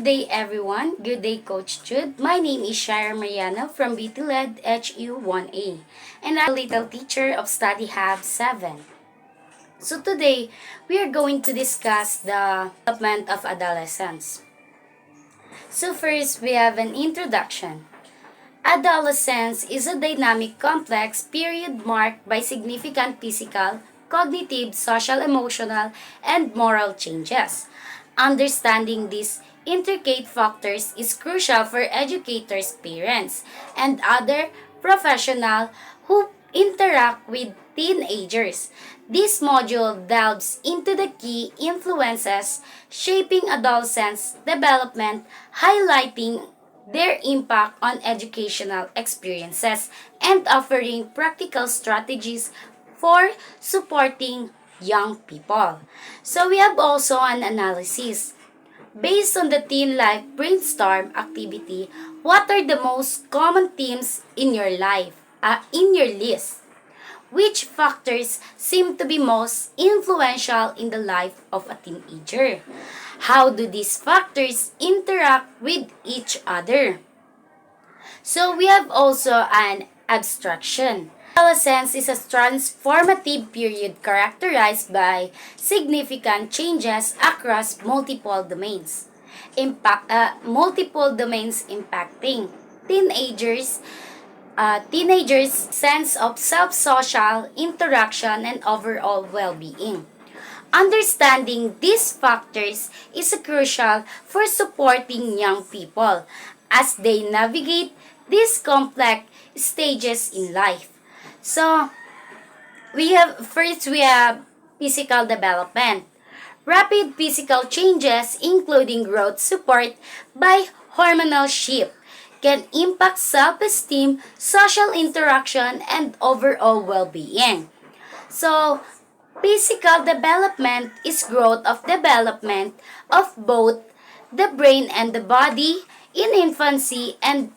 Good day, everyone. Good day, Coach Jude. My name is Shira Mariano from BT-led HU1A, and I'm a little teacher of Study Hub 7. So today, we are going to discuss the development of adolescence. So first, we have an introduction. Adolescence is a dynamic, complex period marked by significant physical, cognitive, social, emotional, and moral changes. Understanding these intricate factors is crucial for educators, parents, and other professionals who interact with teenagers. This module delves into the key influences shaping adolescents' development, highlighting their impact on educational experiences, and offering practical strategies for supporting young people. So we have also an analysis. Based on the Teen Life Brainstorm activity, what are the most common themes in your life, in your list? Which factors seem to be most influential in the life of a teenager? How do these factors interact with each other? So we have also an abstraction. Adolescence is a transformative period characterized by significant changes across multiple domains. Multiple domains impacting teenagers, teenagers' sense of self-social interaction and overall well-being. Understanding these factors is crucial for supporting young people as they navigate these complex stages in life. So, we have physical development. Rapid physical changes, including growth support by hormonal shift, can impact self-esteem, social interaction, and overall well-being. So, physical development is growth of development of both the brain and the body in infancy and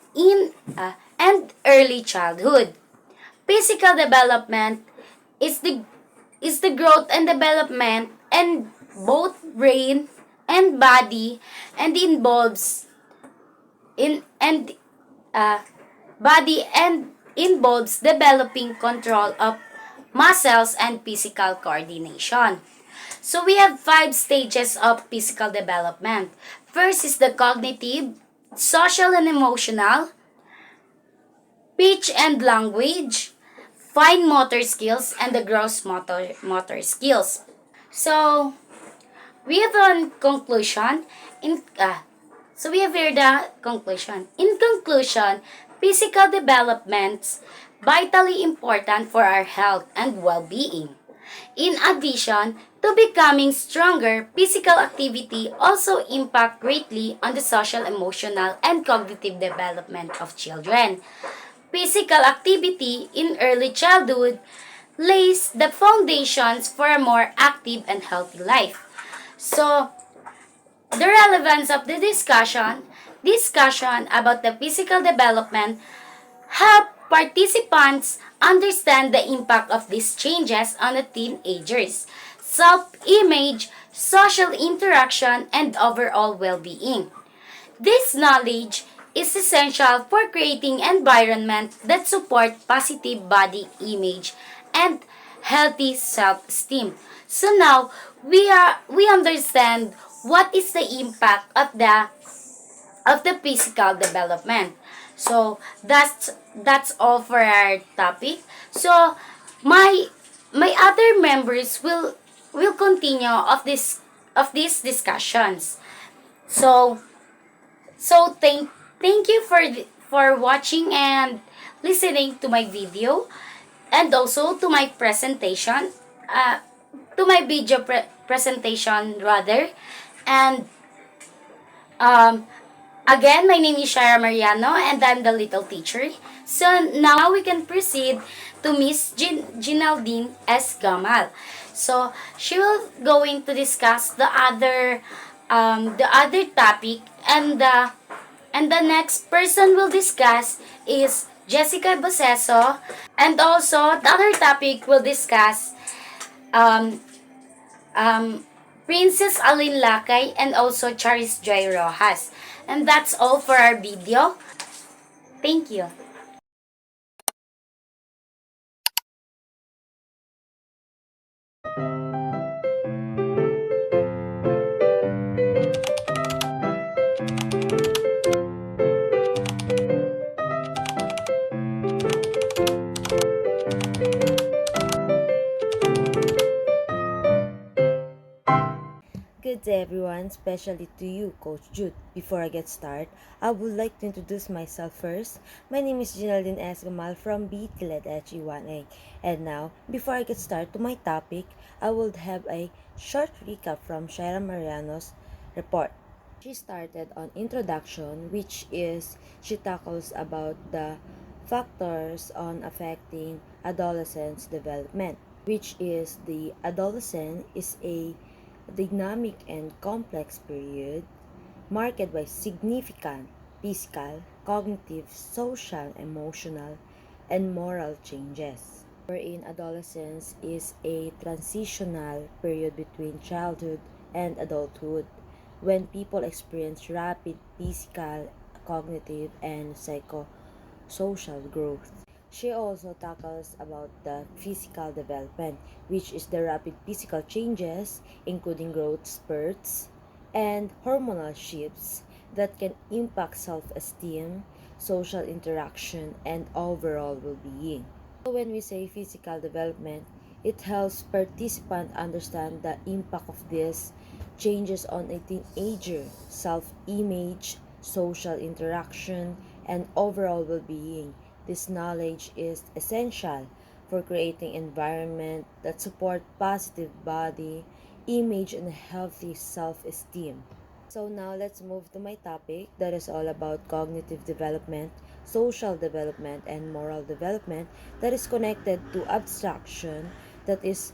early childhood. Physical development is the growth and development and both brain and body and involves in and body and involves developing control of muscles and physical coordination. So we have 5 stages of physical development. First is the cognitive, social and emotional, speech and language, fine motor skills, and the gross motor skills. So we have a conclusion. We have here the conclusion. In conclusion, physical developments vitally important for our health and well-being. In addition to becoming stronger, physical activity also impact greatly on the social, emotional, and cognitive development of children. Physical activity in early childhood lays the foundations for a more active and healthy life. So, the relevance of the discussion about the physical development help participants understand the impact of these changes on the teenagers, self-image, social interaction, and overall well-being. This knowledge is essential for creating environment that support positive body image and healthy self-esteem. So now we understand what is the impact of the physical development. So that's all for our topic. So my other members will continue of these discussions. So thank you for watching and listening to my video and also to my presentation to my video presentation rather. And um again, my name is Shira Mariano and I'm the little teacher. So now we can proceed to Miss Ginaldine S. Gamal. So she will going to discuss the other topic, and the next person will discuss is Jessica Boseso, and also the other topic will discuss um, um, Princess Alin Lakay, and also Charis Joy Rojas. And that's all for our video. Thank you. Good day everyone, especially to you, Coach Jude. Before I get started, I would like to introduce myself first. My name is Ginaldine S. Gamal from BTLED HE1A. And now, before I get started to my topic, I will have a short recap from Shaira Mariano's report. She started on introduction, which is she tackles about the factors on affecting adolescents development, which is the adolescent is a dynamic and complex period marked by significant physical, cognitive, social, emotional, and moral changes. Wherein adolescence is a transitional period between childhood and adulthood when people experience rapid physical, cognitive, and psychosocial growth. She also tackles about the physical development, which is the rapid physical changes, including growth spurts and hormonal shifts that can impact self-esteem, social interaction, and overall well-being. So when we say physical development, it helps participants understand the impact of these changes on a teenager, self-image, social interaction, and overall well-being. This knowledge is essential for creating environment that support positive body image and healthy self-esteem. So now let's move to my topic that is all about cognitive development, social development, and moral development that is connected to abstraction that is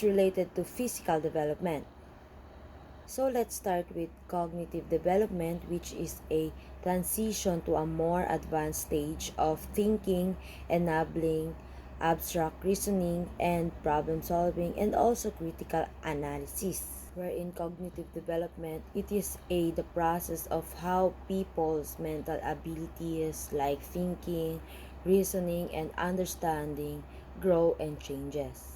related to physical development. So let's start with cognitive development, which is a transition to a more advanced stage of thinking, enabling abstract reasoning and problem solving, and also critical analysis. Where in cognitive development, it is the process of how people's mental abilities like thinking, reasoning, and understanding grow and changes.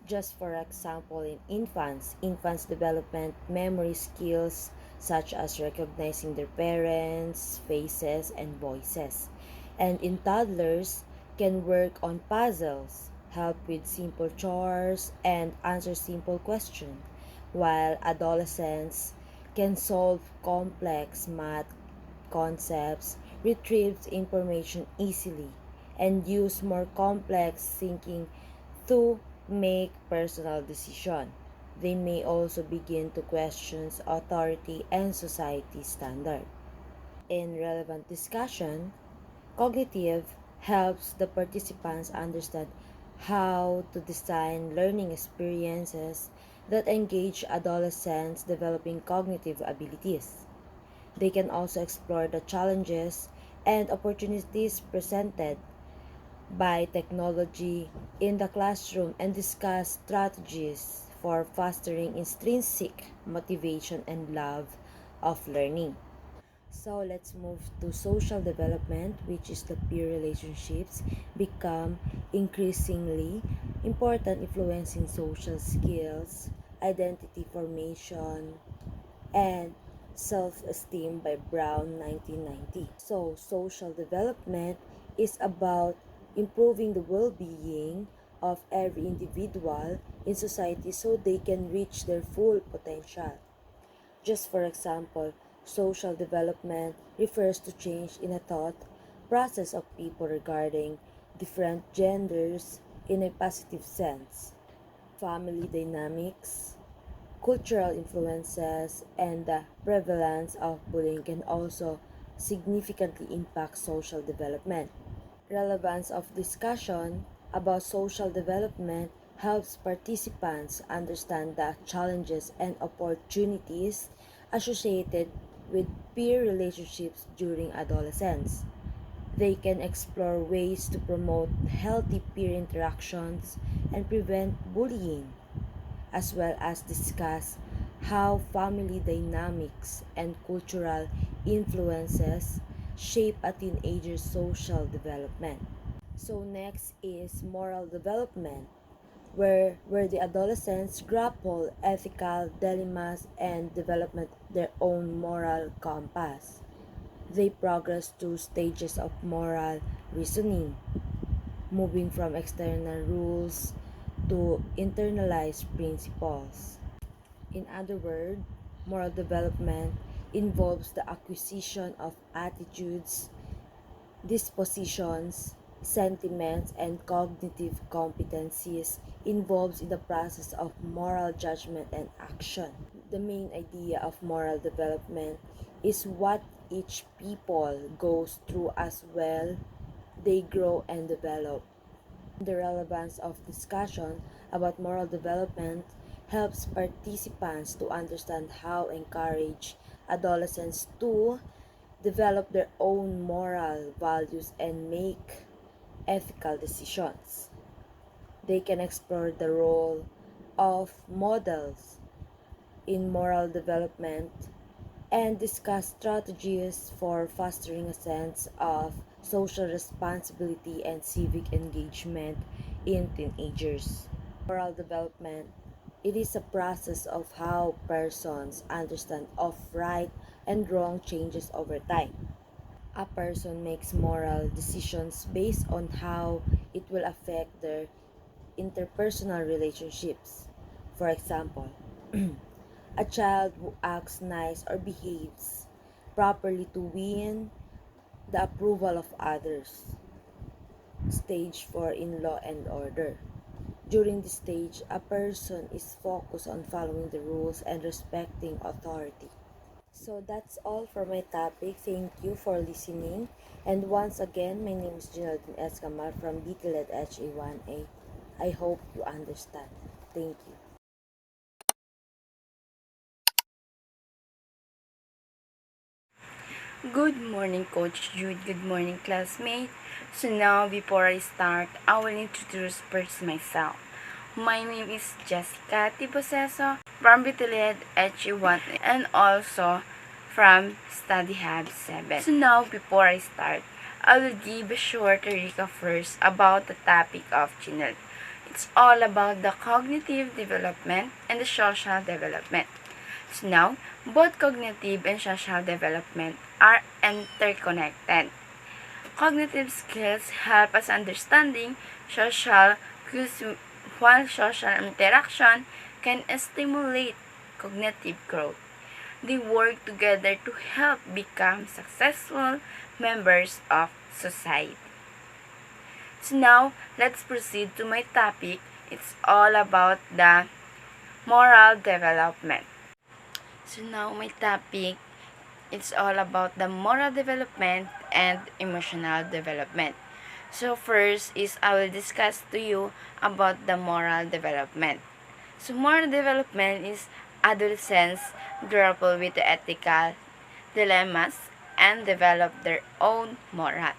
Just for example, in infants development memory skills such as recognizing their parents, faces, and voices. And in toddlers, can work on puzzles, help with simple chores, and answer simple questions, while adolescents can solve complex math concepts, retrieve information easily, and use more complex thinking to make personal decisions. They may also begin to question authority and society standard. In relevant discussion, cognitive helps the participants understand how to design learning experiences that engage adolescents developing cognitive abilities. They can also explore the challenges and opportunities presented by technology in the classroom and discuss strategies for fostering intrinsic motivation and love of learning. So let's move to social development, which is the peer relationships become increasingly important influencing social skills, identity formation, and Self-Esteem by Brown 1990. So, social development is about improving the well-being of every individual in society so they can reach their full potential. Just for example, social development refers to change in a thought process of people regarding different genders in a positive sense. Family dynamics, cultural influences, and the prevalence of bullying can also significantly impact social development. Relevance of discussion about social development helps participants understand the challenges and opportunities associated with peer relationships during adolescence. They can explore ways to promote healthy peer interactions and prevent bullying. as well as discuss how family dynamics and cultural influences shape a teenager's social development. So next is moral development, where the adolescents grapple ethical dilemmas and develop their own moral compass. They progress through stages of moral reasoning, moving from external rules to internalized principles. In other words, moral development involves the acquisition of attitudes, dispositions, sentiments, and cognitive competencies involved in the process of moral judgment and action. The main idea of moral development is what each people goes through as well they grow and develop. The relevance of discussion about moral development helps participants to understand how encourage adolescents to develop their own moral values and make ethical decisions. They can explore the role of models in moral development and discuss strategies for fostering a sense of social responsibility and civic engagement in teenagers. Moral development, it is a process of how persons understand of right and wrong changes over time. A person makes moral decisions based on how it will affect their interpersonal relationships. For example, a child who acts nice or behaves properly to win the approval of others. Stage 4 in Law and Order. During this stage, a person is focused on following the rules and respecting authority. So that's all for my topic. Thank you for listening. And once again, my name is Geraldine Escamal from BTLED HA1A. I hope you understand. Thank you. Good morning, Coach Jude. Good morning, classmate. So now, before I start, I will introduce first myself. My name is Jessica Tiboseso from Bitilid HE1 and also from Study Hub 7. So now, before I start, I will give a short recap first about the topic of Chinel. It's all about the cognitive development and the social development. So now, both cognitive and social development are interconnected. Cognitive skills help us understanding social cues, while social interaction can stimulate cognitive growth. They work together to help become successful members of society. So now, let's proceed to my topic. It's all about the moral development. So now my topic, it's all about the moral development and emotional development. So first is I will discuss to you about the moral development. So moral development is adolescents grapple with the ethical dilemmas and develop their own moral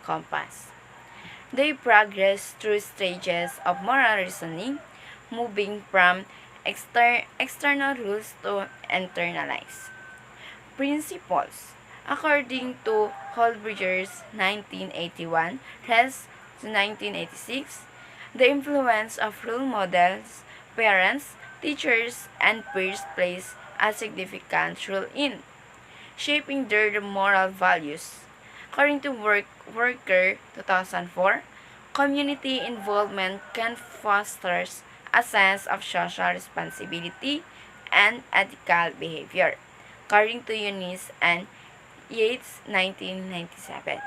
compass. They progress through stages of moral reasoning, moving from external rules to internalized principles. According to Holbridger's 1981 Hess 1986, the influence of role models, parents, teachers, and peers plays a significant role in shaping their moral values. According to Worker 2004, community involvement can foster a sense of social responsibility and ethical behavior, according to Eunice and Yates 1997.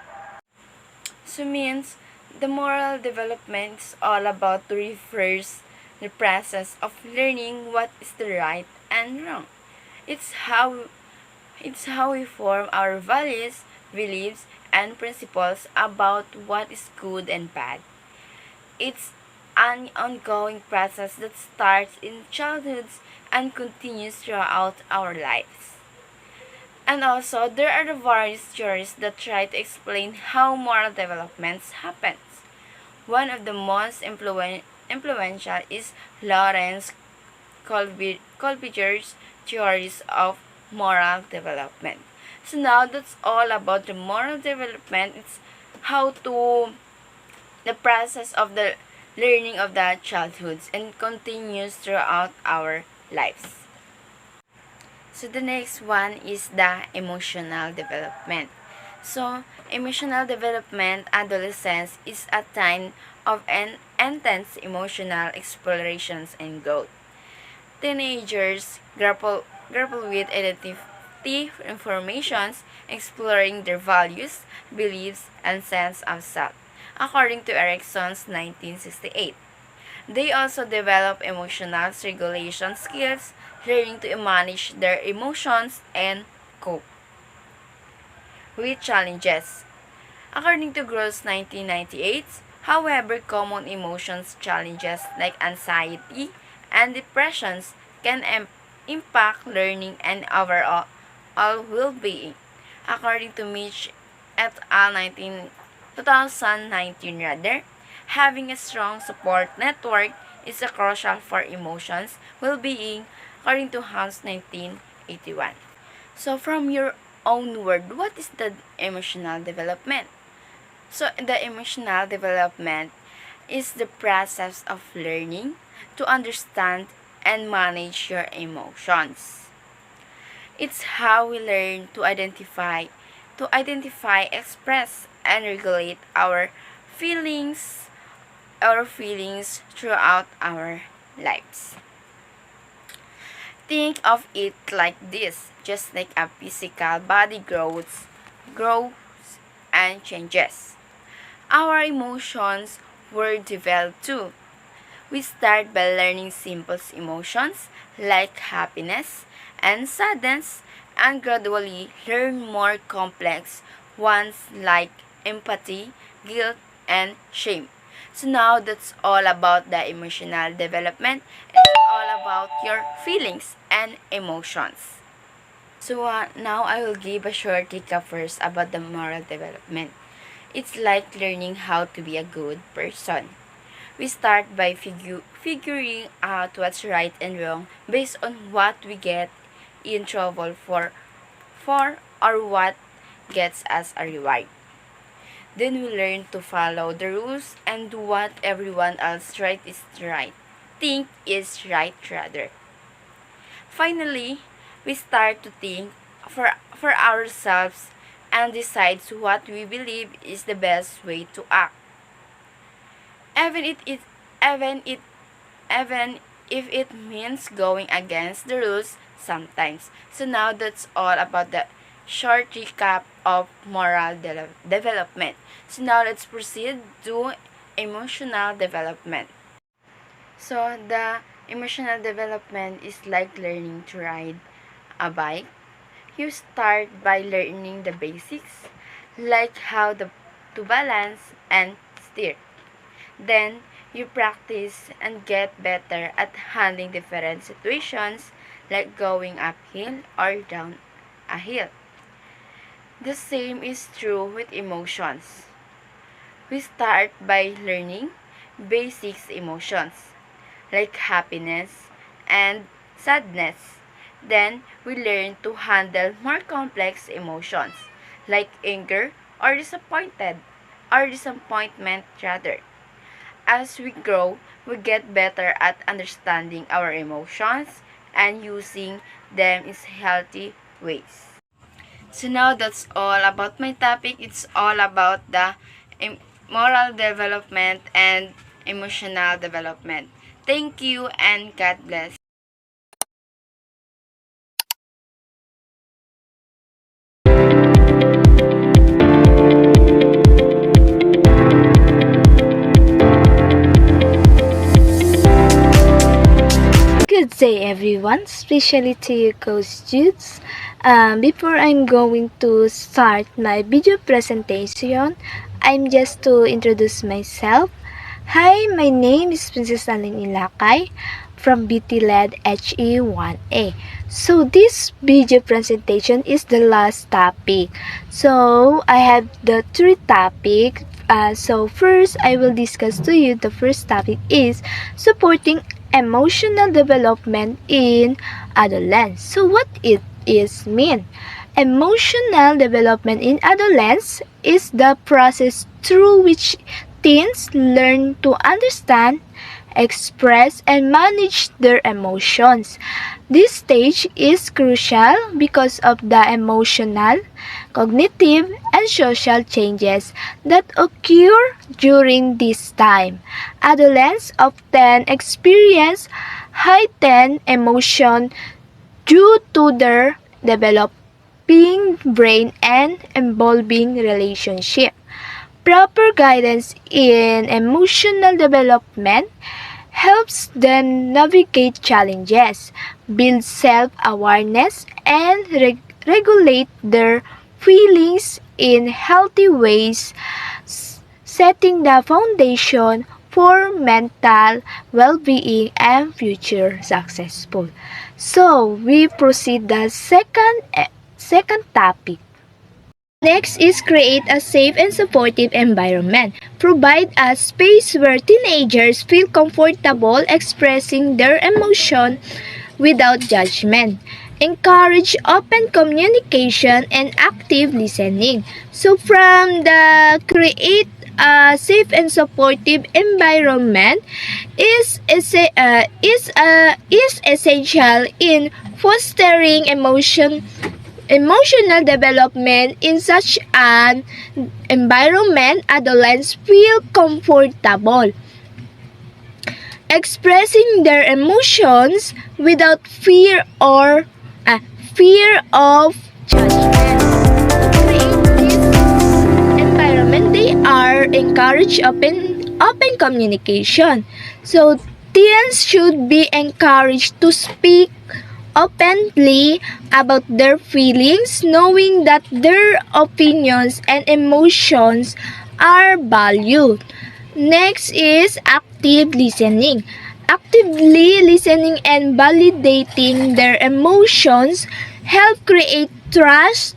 So means the moral development is all about to reverse the process of learning what is the right and wrong. It's how it's how we form our values, beliefs, and principles about what is good and bad. It's an ongoing process that starts in childhood and continues throughout our lives. And also, there are the various theories that try to explain how moral development happens. One of the most influential is Lawrence Colpiger's theories of moral development. So now that's all about the moral development. It's how to the process of the learning of the childhoods and continues throughout our lives. So the next one is the emotional development. So emotional development adolescence is a time of an intense emotional explorations and growth. Teenagers grapple with identity informations, exploring their values, beliefs, and sense of self, according to Erickson's 1968. They also develop emotional regulation skills, learning to manage their emotions and cope with challenges. According to Gross 1998, however, common emotions challenges like anxiety and depressions can impact learning and overall well-being. According to Mitch et al. 2019 rather, having a strong support network is crucial for emotions well-being, according to Hans 1981. So from your own word, what is the emotional development? So the emotional development is the process of learning to understand and manage your emotions. It's how we learn to identify, express, and regulate our feelings throughout our lives. Think of it like this, just like a physical body grows and changes. Our emotions were developed too. We start by learning simple emotions like happiness and sadness and gradually learn more complex ones like empathy, guilt, and shame. So now that's all about the emotional development. It's all about your feelings and emotions. So now I will give a short recap first about the moral development. It's like learning how to be a good person. We start by figuring out what's right and wrong based on what we get in trouble for or what gets us a reward. Then we learn to follow the rules and do what everyone else right is right. Think is right rather. Finally, we start to think for ourselves and decides what we believe is the best way to act. Even it is even if it means going against the rules sometimes. So now that's all about the short recap of moral development. So now let's proceed to emotional development. So the emotional development is like learning to ride a bike. You start by learning the basics, like to balance and steer. Then, you practice and get better at handling different situations like going uphill or down a hill. The same is true with emotions. We start by learning basic emotions like happiness and sadness. Then, we learn to handle more complex emotions like anger or disappointment rather. As we grow, we get better at understanding our emotions and using them in healthy ways. So now that's all about my topic. It's all about the moral development and emotional development. Thank you and God bless. Good day, everyone, especially to you, Coach Judes. Before I'm going to start my video presentation, I'm just to introduce myself. Hi, my name is Princess Aling Ilakay from Beauty Led HE1A. So this video presentation is the last topic. So I have the three topics. So first, I will discuss to you the first topic is supporting emotional development in adolescence. So what it is mean? Emotional development in adolescence is the process through which teens learn to understand, express, and manage their emotions. This stage is crucial because of the emotional, cognitive, and social changes that occur during this time. Adolescents often experience heightened emotion due to their developing brain and evolving relationship. Proper guidance in emotional development helps them navigate challenges, build self-awareness, and regulate their feelings in healthy ways, setting the foundation for mental well-being and future successful. So, we proceed the second topic. Next is create a safe and supportive environment. Provide a space where teenagers feel comfortable expressing their emotion without judgment. Encourage open communication and active listening. So from the create a safe and supportive environment is essential in fostering emotional development. In such an environment, adolescents feel comfortable expressing their emotions without fear of judgment. To create this environment, they are encouraged open communication. So teens should be encouraged to speak openly about their feelings, knowing that their opinions and emotions are valued. Next is active listening. Actively listening and validating their emotions help create trust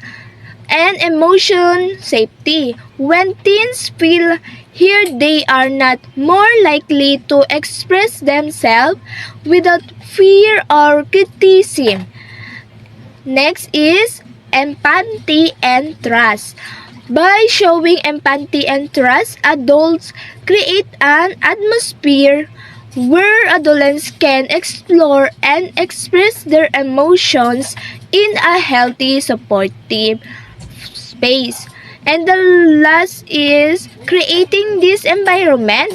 and emotion safety. When teens feel heard, they are not more likely to express themselves without fear or criticism. Next is empathy and trust. By showing empathy and trust, adults create an atmosphere where adolescents can explore and express their emotions in a healthy, supportive space. And the last is creating this environment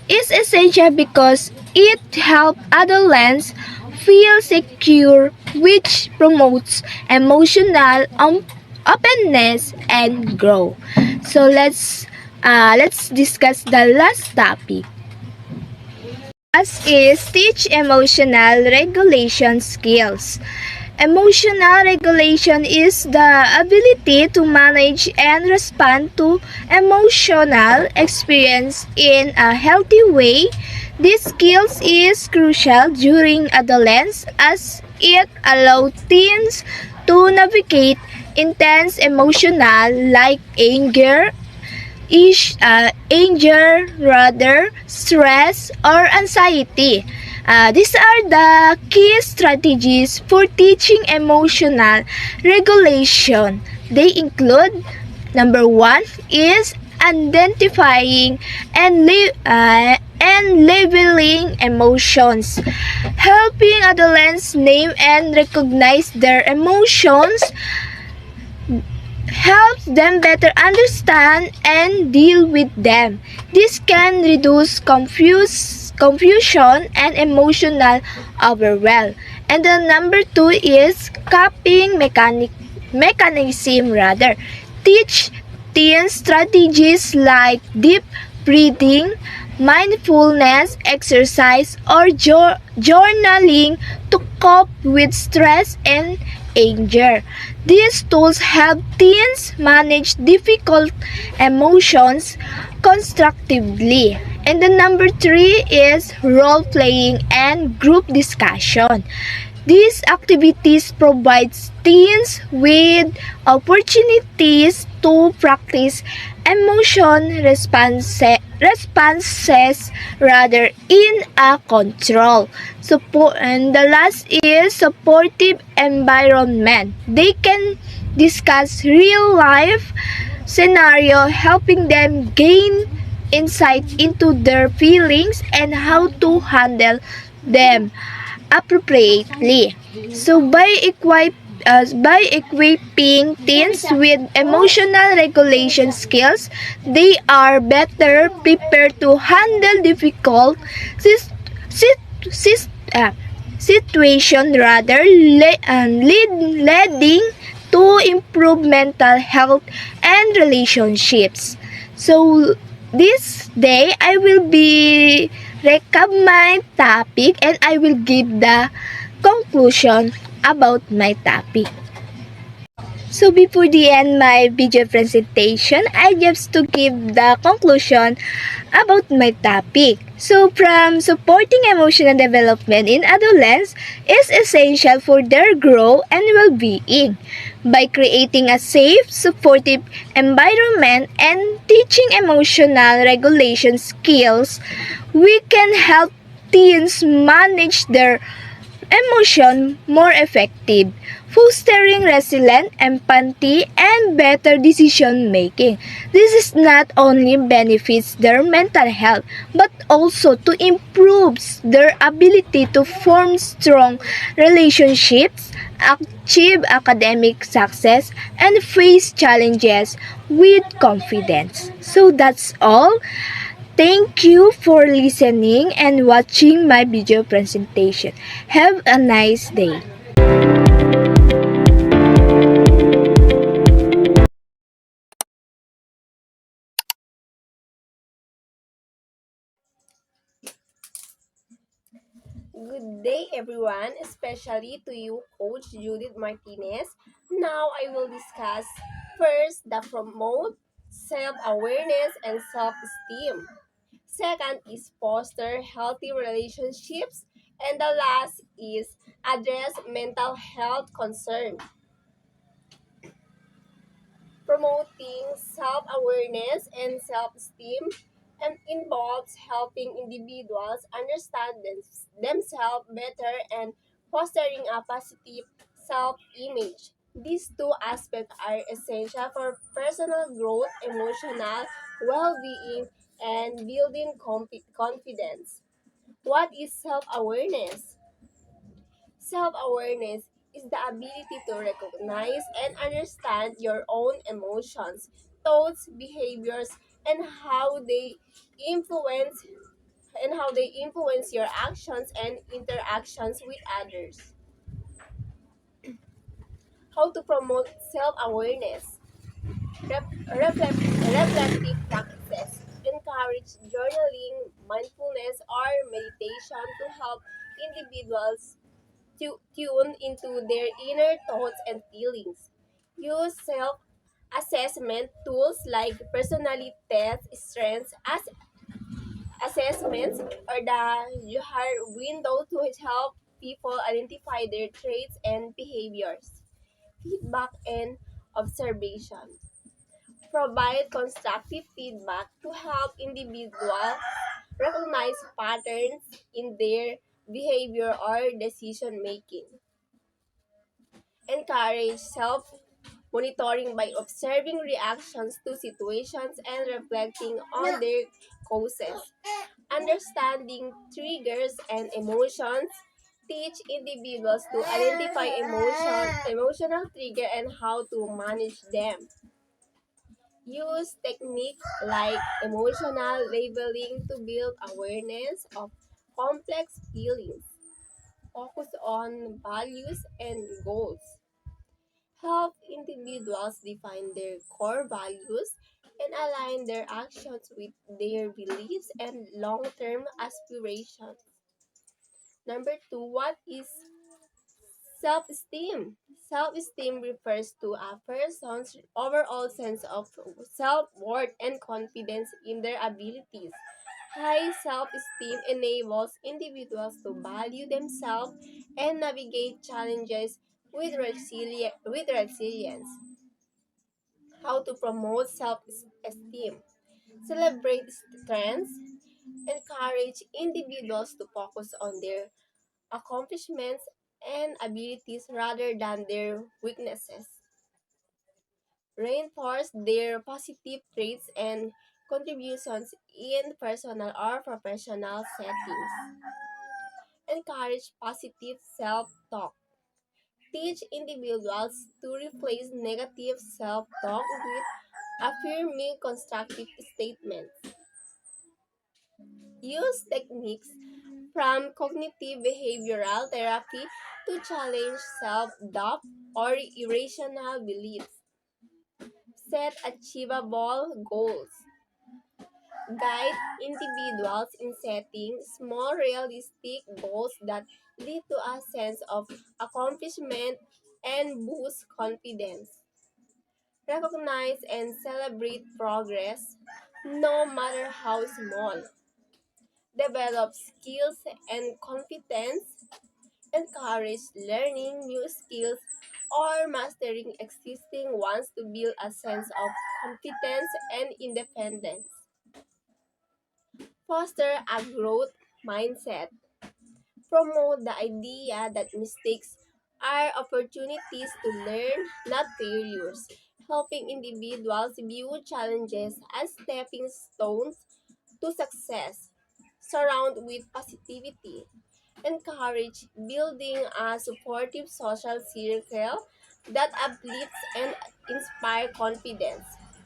is essential because it helps adolescents feel secure, which promotes emotional openness and growth. So let's discuss the last topic. Last is teach emotional regulation skills. Emotional regulation is the ability to manage and respond to emotional experience in a healthy way. This skill is crucial during adolescence as it allows teens to navigate intense emotional like stress, or anxiety. These are the key strategies for teaching emotional regulation. They include number one is identifying and labeling emotions. Helping adolescents name and recognize their emotions helps them better understand and deal with them. This can reduce confusion and emotional overwhelm. And the number two is coping mechanism rather. Teach teens strategies like deep breathing, mindfulness exercise, or journaling to cope with stress and anger. These tools help teens manage difficult emotions constructively. And the number three is role playing and group discussion. These activities provide teens with opportunities to practice responses rather in a control. Support, and the last is supportive environment. They can discuss real life scenario, helping them gain insight into their feelings and how to handle them appropriately. So by equipping teens with emotional regulation skills, they are better prepared to handle difficult sis- sit- sis- uh, situation rather leading to improve mental health and relationships. So this day I will be recap my topic and I will give the conclusion about my topic. So before the end my video presentation, I just to give the conclusion about my topic. So from supporting emotional development in adolescents is essential for their growth and well-being. By creating a safe, supportive environment and teaching emotional regulation skills, we can help teens manage their emotion more effective, fostering resilient empathy and better decision making. This is not only benefits their mental health but also to improves their ability to form strong relationships, achieve academic success, and face challenges with confidence. So that's all. Thank you for listening and watching my video presentation. Have a nice day. Good day, everyone, especially to you, Coach Judith Martinez. Now I will discuss first the promote self-awareness and self-esteem. Second is foster healthy relationships. And the last is address mental health concerns. Promoting self-awareness and self-esteem and involves helping individuals understand themselves better and fostering a positive self-image. These two aspects are essential for personal growth, emotional well-being, and building confidence. What is self-awareness? Self-awareness is the ability to recognize and understand your own emotions, thoughts, behaviors, and influence how they influence your actions and interactions with others. How to promote self-awareness? Reflective practices. Encourage journaling, mindfulness, or meditation to help individuals to tune into their inner thoughts and feelings. Use self assessment tools like personality test, strengths as assessments, or the Johar window to help people identify their traits and behaviors. Feedback and observation. Provide constructive feedback to help individuals recognize patterns in their behavior or decision making. Encourage self monitoring by observing reactions to situations and reflecting on their causes. Understanding triggers and emotions teach individuals to identify emotional trigger and how to manage them. Use techniques like emotional labeling to build awareness of complex feelings. Focus on values and goals. Help individuals define their core values and align their actions with their beliefs and long term aspirations. Number two, what is self esteem? Self esteem refers to a person's overall sense of self worth and confidence in their abilities. High self-esteem enables individuals to value themselves and navigate challenges with resilience. How to promote self-esteem. Celebrate strengths. Encourage individuals to focus on their accomplishments and abilities rather than their weaknesses. Reinforce their positive traits and contributions in personal or professional settings. Encourage positive self talk. Teach individuals to replace negative self talk with affirming constructive statements. Use techniques from cognitive behavioral therapy to challenge self doubt or irrational beliefs. Set achievable goals. Guide individuals in setting small, realistic goals that lead to a sense of accomplishment and boost confidence. Recognize and celebrate progress, no matter how small. Develop skills and competence. Encourage learning new skills or mastering existing ones to build a sense of competence and independence. Foster a growth mindset. Promote the idea that mistakes are opportunities to learn, not failures, helping individuals view challenges as stepping stones to success. Surround with positivity. Encourage building a supportive social circle that uplifts and inspires confidence.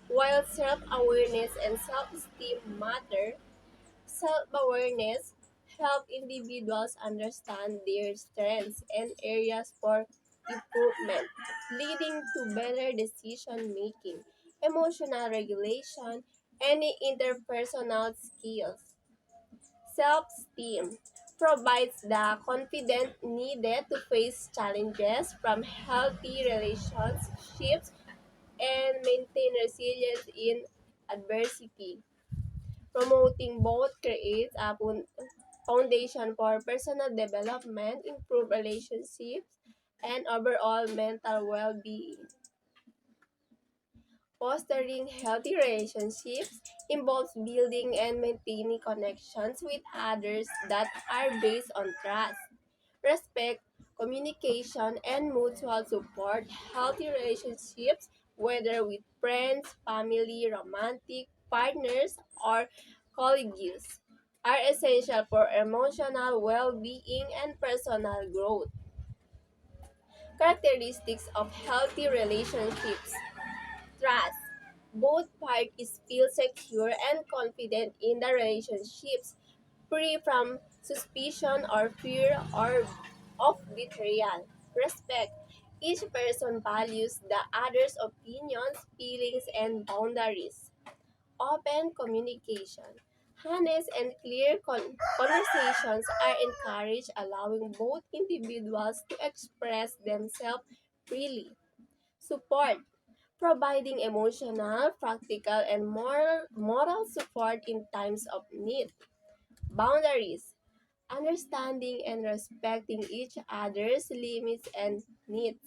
While self awareness and self esteem matter, self awareness help individuals understand their strengths and areas for improvement, leading to better decision making, emotional regulation, and interpersonal skills. Self esteem provides the confidence needed to face challenges from healthy relationships and maintain resilience in adversity. Promoting both creates a foundation for personal development, improved relationships, and overall mental well being. Fostering healthy relationships involves building and maintaining connections with others that are based on trust, respect, communication, and mutual support. Healthy relationships, whether with friends, family, romantic partners, or colleagues, are essential for emotional well being and personal growth. Characteristics of healthy relationships. Trust. Both parties feel secure and confident in the relationships, free from suspicion or fear or of betrayal. Respect. Each person values the other's opinions, feelings, and boundaries. Open communication. Honest and clear conversations are encouraged, allowing both individuals to express themselves freely. Support. Providing emotional, practical, and moral support in times of need. Boundaries. Understanding and respecting each other's limits and needs.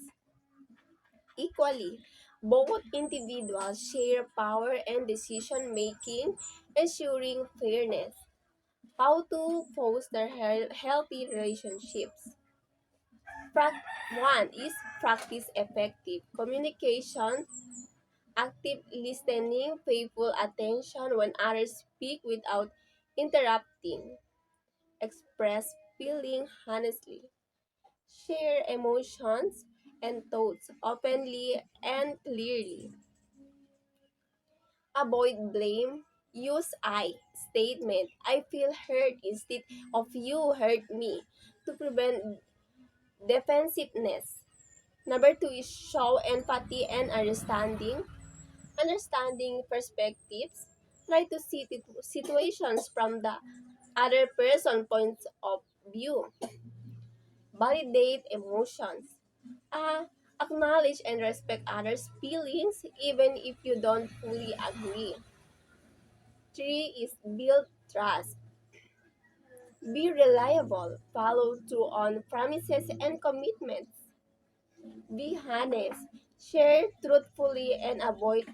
Equally, both individuals share power and decision making, ensuring fairness. How to foster healthy relationships. Prac- One is practice effective communication, active listening, payful attention when others speak without interrupting, express feeling honestly, share emotions and thoughts openly and clearly, avoid blame, use I statement, I feel hurt instead of you hurt me to prevent defensiveness. Number two is show empathy and understanding perspectives. Try to see situations from the other person points of view. Validate emotions. Uh, Acknowledge and respect others' feelings even if you don't fully agree. Three is build trust. Be reliable. Follow through on promises and commitments. Be honest. Share truthfully and avoid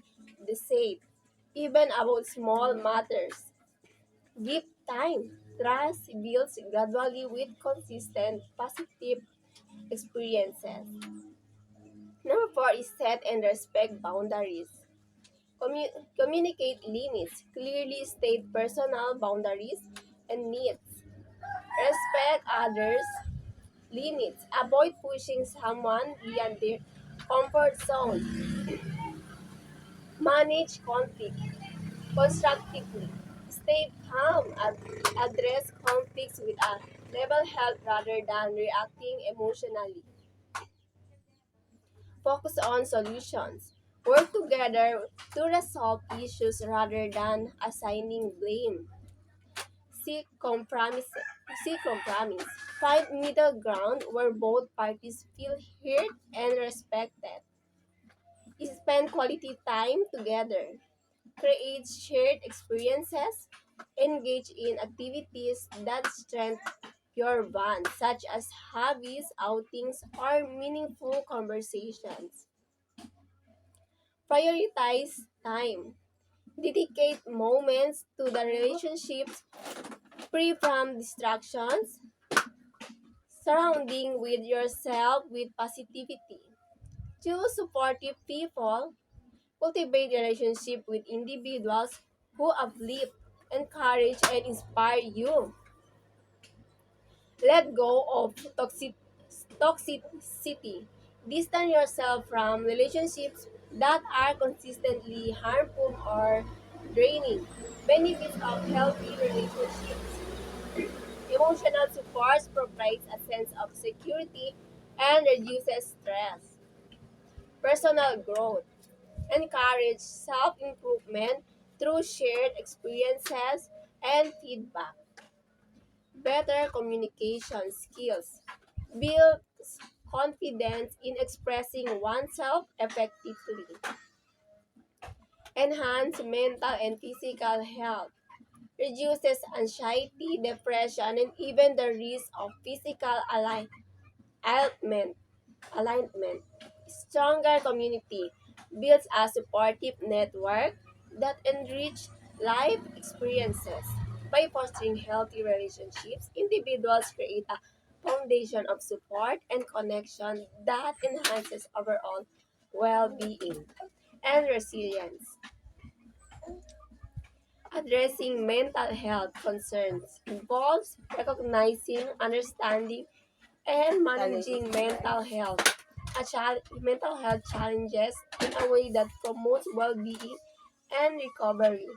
deceit, even about small matters. Give time. Trust builds gradually with consistent positive experiences. Number four is set and respect boundaries. Communicate limits. Clearly state personal boundaries and needs. Respect others' limits. Avoid pushing someone beyond their comfort zone. Manage conflict constructively. Stay calm and address conflicts with a level head rather than reacting emotionally. Focus on solutions. Work together to resolve issues rather than assigning blame. Seek compromise. Seek compromise. Find middle ground where both parties feel heard and respected. Spend quality time together. Create shared experiences. Engage in activities that strengthen your bond, such as hobbies, outings, or meaningful conversations. Prioritize time. Dedicate moments to the relationships free from distractions, surrounding with yourself with positivity. Choose supportive people. Cultivate relationship with individuals who uplift, encourage, and inspire you. Let go of toxicity. Distance yourself from relationships that are consistently harmful or draining. Benefits of healthy relationships. Emotional support provides a sense of security and reduces stress. Personal growth. Encourage self improvement through shared experiences and feedback. Better communication skills. Build confidence in expressing oneself effectively. Enhance mental and physical health. Reduces anxiety, depression, and even the risk of physical ailment. alignment. Stronger community builds a supportive network that enrich life experiences. By fostering healthy relationships, individuals create a foundation of support and connection that enhances overall well-being and resilience. Addressing mental health concerns involves recognizing, understanding, and managing mental health challenges in a way that promotes well-being and recovery.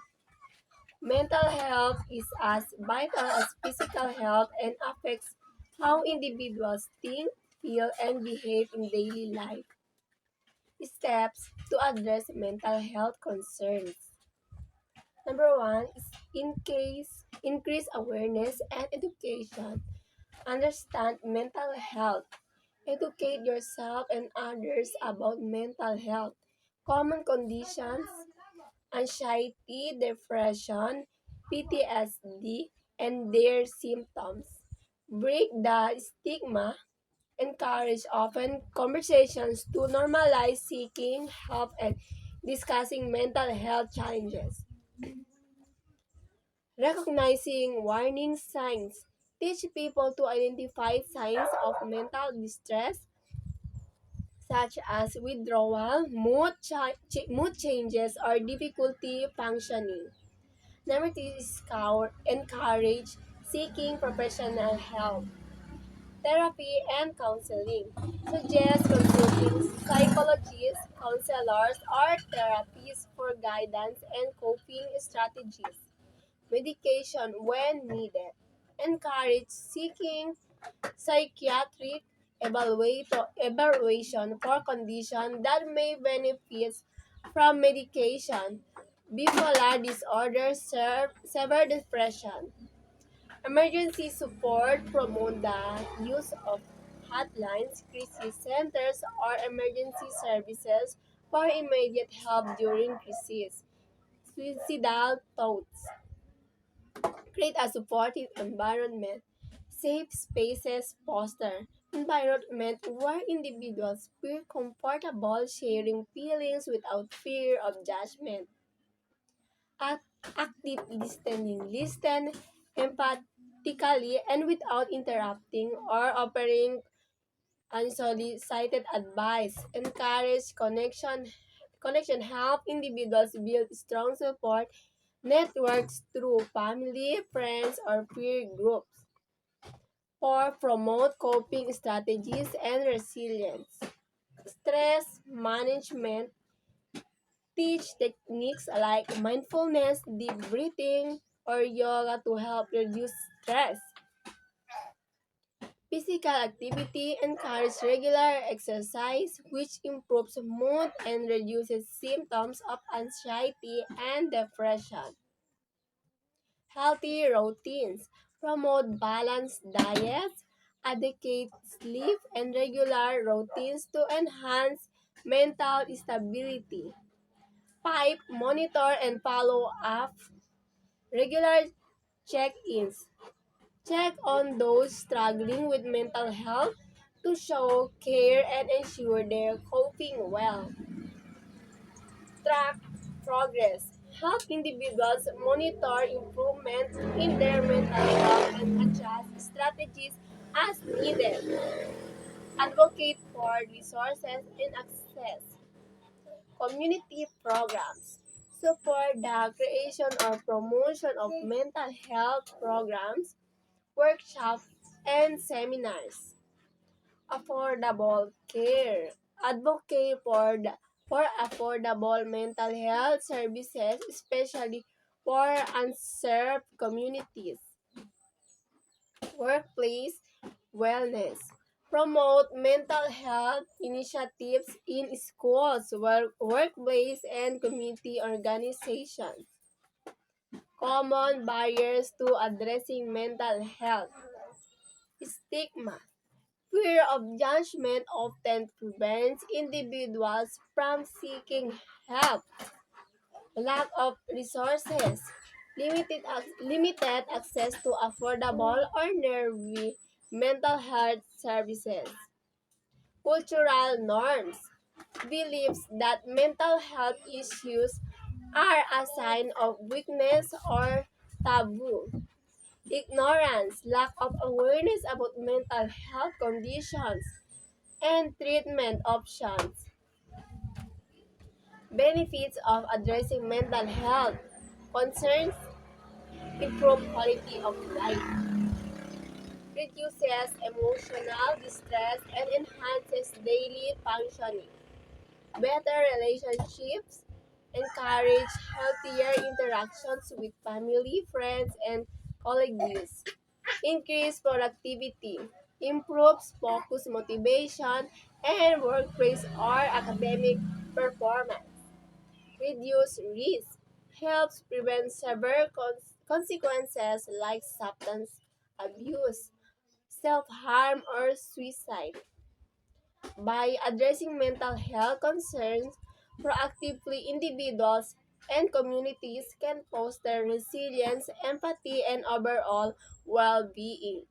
Mental health is as vital as physical health and affects how individuals think, feel, and behave in daily life. Steps to address mental health concerns. Number one is increase awareness and education. Understand mental health. Educate yourself and others about mental health, common conditions, anxiety, depression, PTSD, and their symptoms. Break the stigma. Encourage open conversations to normalize seeking help and discussing mental health challenges. Recognizing warning signs. Teach people to identify signs of mental distress such as withdrawal, mood changes, or difficulty functioning. Number two is encourage seeking professional help. Therapy and counseling. Suggest consulting psychologists, counselors, or therapists for guidance and coping strategies. Medication when needed. Encourage seeking psychiatric evaluation for conditions that may benefit from medication, bipolar disorder, severe depression. Emergency support promote the use of hotlines, crisis centers, or emergency services for immediate help during crisis. suicidal thoughts. Create a supportive environment. Safe spaces foster environment where individuals feel comfortable sharing feelings without fear of judgment. Active listening. Listen empathically and without interrupting or offering unsolicited advice. Encourage connection help individuals build strong support networks through family, friends, or peer groups. Or promote coping strategies and resilience. Stress management. Teach techniques like mindfulness, deep breathing, or yoga to help reduce stress. Physical activity encourages regular exercise, which improves mood and reduces symptoms of anxiety and depression. Healthy routines promote balanced diets, adequate sleep, and regular routines to enhance mental stability. 5. Monitor and follow up regular check ins. Check on those struggling with mental health to show care and ensure they're coping well. Track progress. Help individuals monitor improvement in their mental health and adjust strategies as needed. Advocate for resources and access. Community programs. Support the creation or promotion of mental health programs, workshops, and seminars. Affordable care. Advocate for affordable mental health services, especially for unserved communities. Workplace wellness. Promote mental health initiatives in schools, workplace, and community organizations. Common barriers to addressing mental health. Stigma. Fear of judgment often prevents individuals from seeking help. Lack of resources, limited access to affordable or nearby mental health services. Cultural norms, beliefs that mental health issues are a sign of weakness or taboo. Ignorance, lack of awareness about mental health conditions and treatment options. Benefits of addressing mental health concerns: improve quality of life, reduces emotional distress, and enhances daily functioning. Better relationships, encourage healthier interactions with family, friends, and colleagues. Increase productivity, improves focus, motivation, and workplace or academic performance. Reduce risk, helps prevent severe consequences like substance abuse, self-harm, or suicide. By addressing mental health concerns proactively, individuals and communities can foster resilience, empathy, and overall well-being.